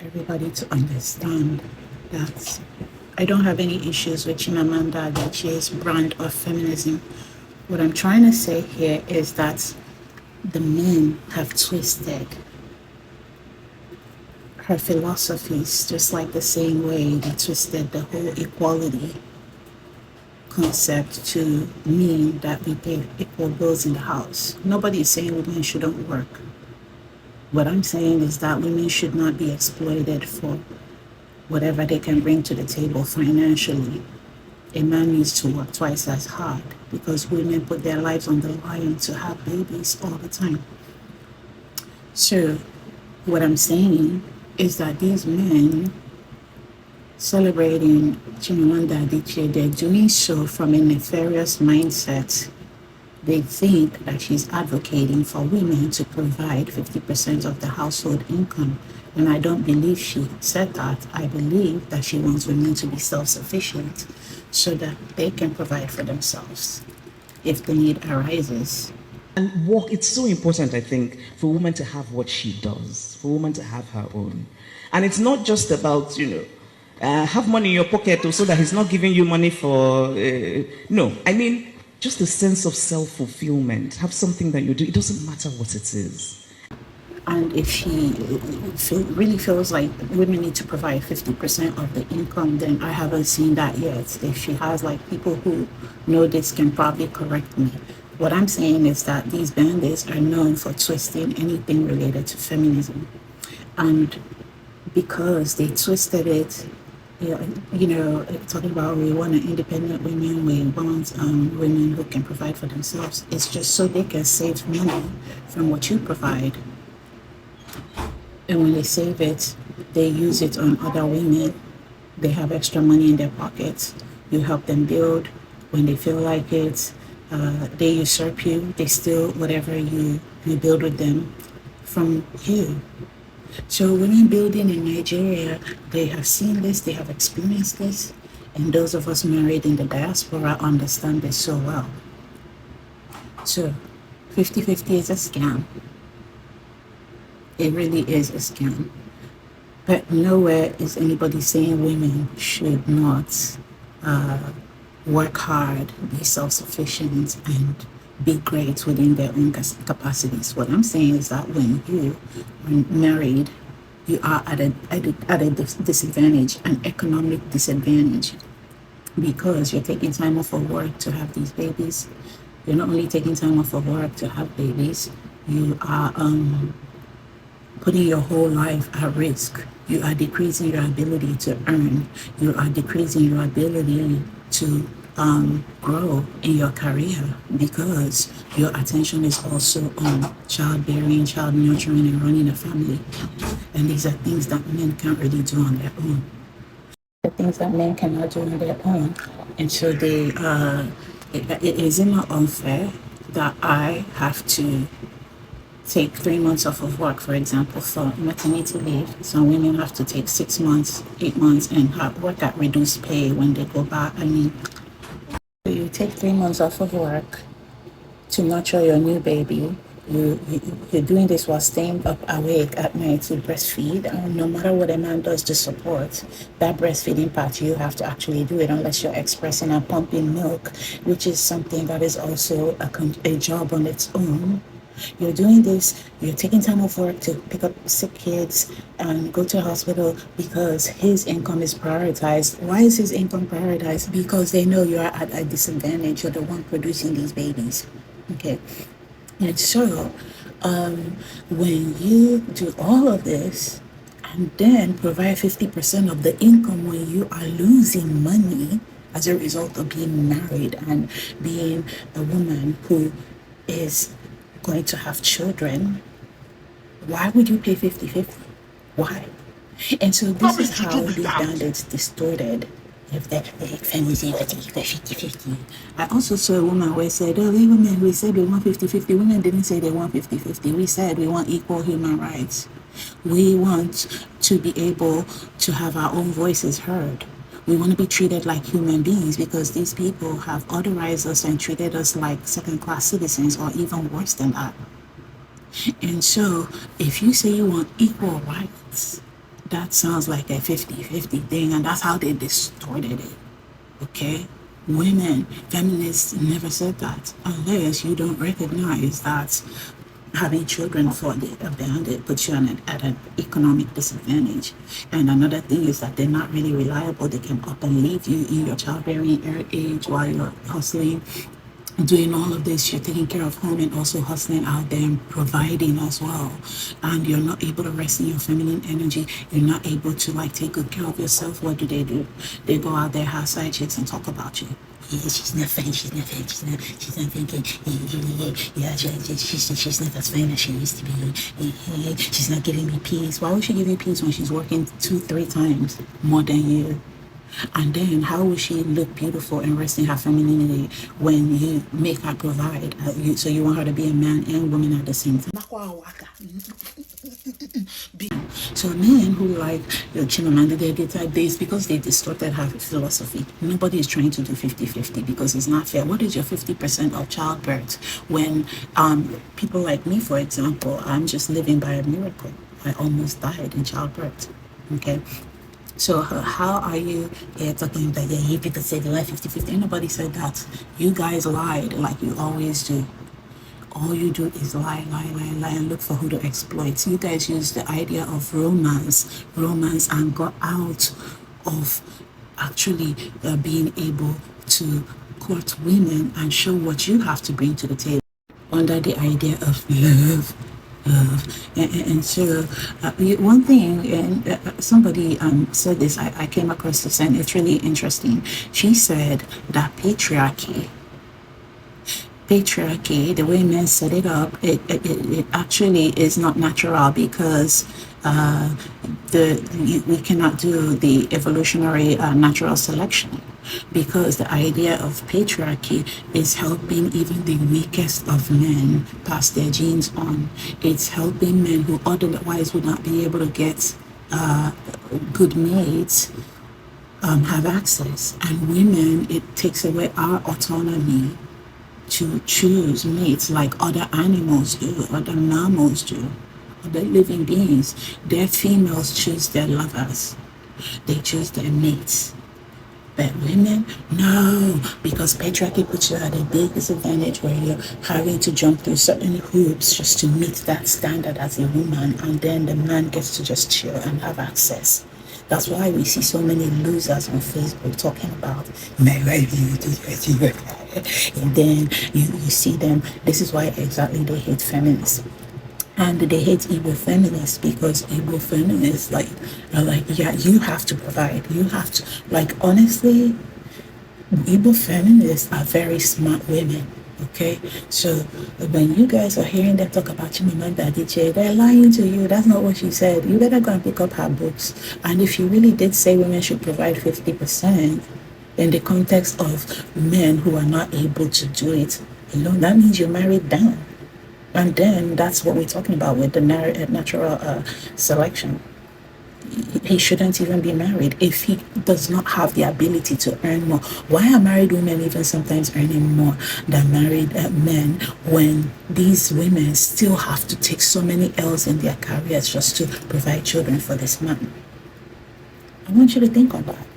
everybody to understand that I don't have any issues with Chimamanda Adichie's brand of feminism. What I'm trying to say here is that the men have twisted her philosophies just like the same way they twisted the whole equality concept to mean that we pay equal bills in the house. Nobody is saying women shouldn't work. What I'm saying is that women should not be exploited for whatever they can bring to the table financially. A man needs to work twice as hard because women put their lives on the line to have babies all the time. So what I'm saying is that these men celebrating Chimamanda Adichie, they're doing so from a nefarious mindset. They think that she's advocating for women to provide 50% of the household income. And I don't believe she said that. I believe that she wants women to be self-sufficient so that they can provide for themselves if the need arises. And work, it's so important, I think, for women to have what she does, for women to have her own. And it's not just about, have money in your pocket so that he's not giving you money for, no. I mean, just a sense of self-fulfillment. Have something that you do. It doesn't matter what it is. And if she really feels like women need to provide 50% of the income, then I haven't seen that yet. If she has like people who know this can probably correct me. What I'm saying is that these bandits are known for twisting anything related to feminism. And because they twisted it, talking about we want independent women, we want women who can provide for themselves. It's just so they can save money from what you provide. And when they save it, they use it on other women. They have extra money in their pockets. You help them build when they feel like it. They usurp you. They steal whatever you build with them from you. So women building in Nigeria, they have seen this, they have experienced this, and those of us married in the diaspora understand this so well. So 50-50 is a scam. It really is a scam. But nowhere is anybody saying women should not work hard, be self-sufficient, and be great within their own capacities. What I'm saying is that when you are married, you are at a disadvantage, an economic disadvantage, because you're taking time off of work to have these babies. You're not only taking time off of work to have babies, you are putting your whole life at risk. You are decreasing your ability to earn. You are decreasing your ability to grow in your career because your attention is also on childbearing, child nurturing, and running a family. And these are things that men can't really do on their own. The things that men cannot do on their own. And so it is not unfair that I have to take 3 months off of work, for example, for maternity leave. Some women have to take 6 months, 8 months, and work at reduced pay when they go back. I mean, you take 3 months off of work to nurture your new baby. You're doing this while staying up awake at night to breastfeed. No matter what a man does to support that breastfeeding part, you have to actually do it unless you're expressing and pumping milk, which is something that is also a job on its own. You're doing this, you're taking time off work to pick up sick kids and go to a hospital because his income is prioritized. Why is his income prioritized? Because they know you're at a disadvantage. You're the one producing these babies. Okay. And so when you do all of this and then provide 50% of the income when you are losing money as a result of being married and being a woman who is going to have children, why would you pay 50-50? Why? And so this is how these bandits distorted if that feminism 50-50. I also saw a woman who said, oh, we women, we said we want 50-50. Women didn't say they want 50-50. We said we want equal human rights. We want to be able to have our own voices heard. We want to be treated like human beings because these people have authorized us and treated us like second-class citizens or even worse than that. And so if you say you want equal rights, that sounds like a 50-50 thing, and that's how they distorted it. Okay? Women, feminists never said that, unless you don't recognize that having children for the abandoned puts you at an economic disadvantage. And another thing is that they're not really reliable. They can up and leave you in your childbearing age while you're hustling, doing all of this. You're taking care of home and also hustling out there and providing as well, and you're not able to rest in your feminine energy. You're not able to like take good care of yourself. What do? They go out there, have side chicks, and talk about you. Yeah, she's not fine, she's not thinking, yeah, she's not as fine as she used to be. She's not giving me peace. Why would she give you peace when she's working 2-3 times more than you? And then how will she look beautiful and rest in her femininity when you make her provide? So you want her to be a man and woman at the same time. So men who like Chimamanda Adichie, this because they distorted her philosophy. Nobody is trying to do 50-50 because it's not fair. What is your 50% of childbirth when people like me, for example, I'm just living by a miracle. I almost died in childbirth. Okay. So how are you talking that you people say they like 50-50? Nobody said that. You guys lied like you always do. All you do is lie, and look for who to exploit. So you guys use the idea of romance, and got out of actually being able to court women and show what you have to bring to the table under the idea of love. And so one thing, and somebody said this, I came across this and it's really interesting. She said that patriarchy, the way men set it up, it actually is not natural because we cannot do the evolutionary natural selection, because the idea of patriarchy is helping even the weakest of men pass their genes on. It's helping men who otherwise would not be able to get good mates have access, and women, it takes away our autonomy to choose mates like other animals do, other mammals do, other living beings. Their females choose their lovers, they choose their mates. But women, no, because patriarchy puts you at a big disadvantage where you're having to jump through certain hoops just to meet that standard as a woman, and then the man gets to just chill and have access. That's why we see so many losers on Facebook talking about my wife, and then you see them. This is why exactly they hate feminists. And they hate Igbo feminists because Igbo feminists are like, yeah, you have to provide. You have to, like, honestly, Igbo feminists are very smart women. Okay, so when you guys are hearing them talk about Chimamanda Adichie, they're lying to you. That's not what she said. You better go and pick up her books. And if you really did say women should provide 50% in the context of men who are not able to do it, that means you're married down. And then that's what we're talking about with the natural selection. He shouldn't even be married if he does not have the ability to earn more. Why are married women even sometimes earning more than married men when these women still have to take so many L's in their careers just to provide children for this man? I want you to think on that.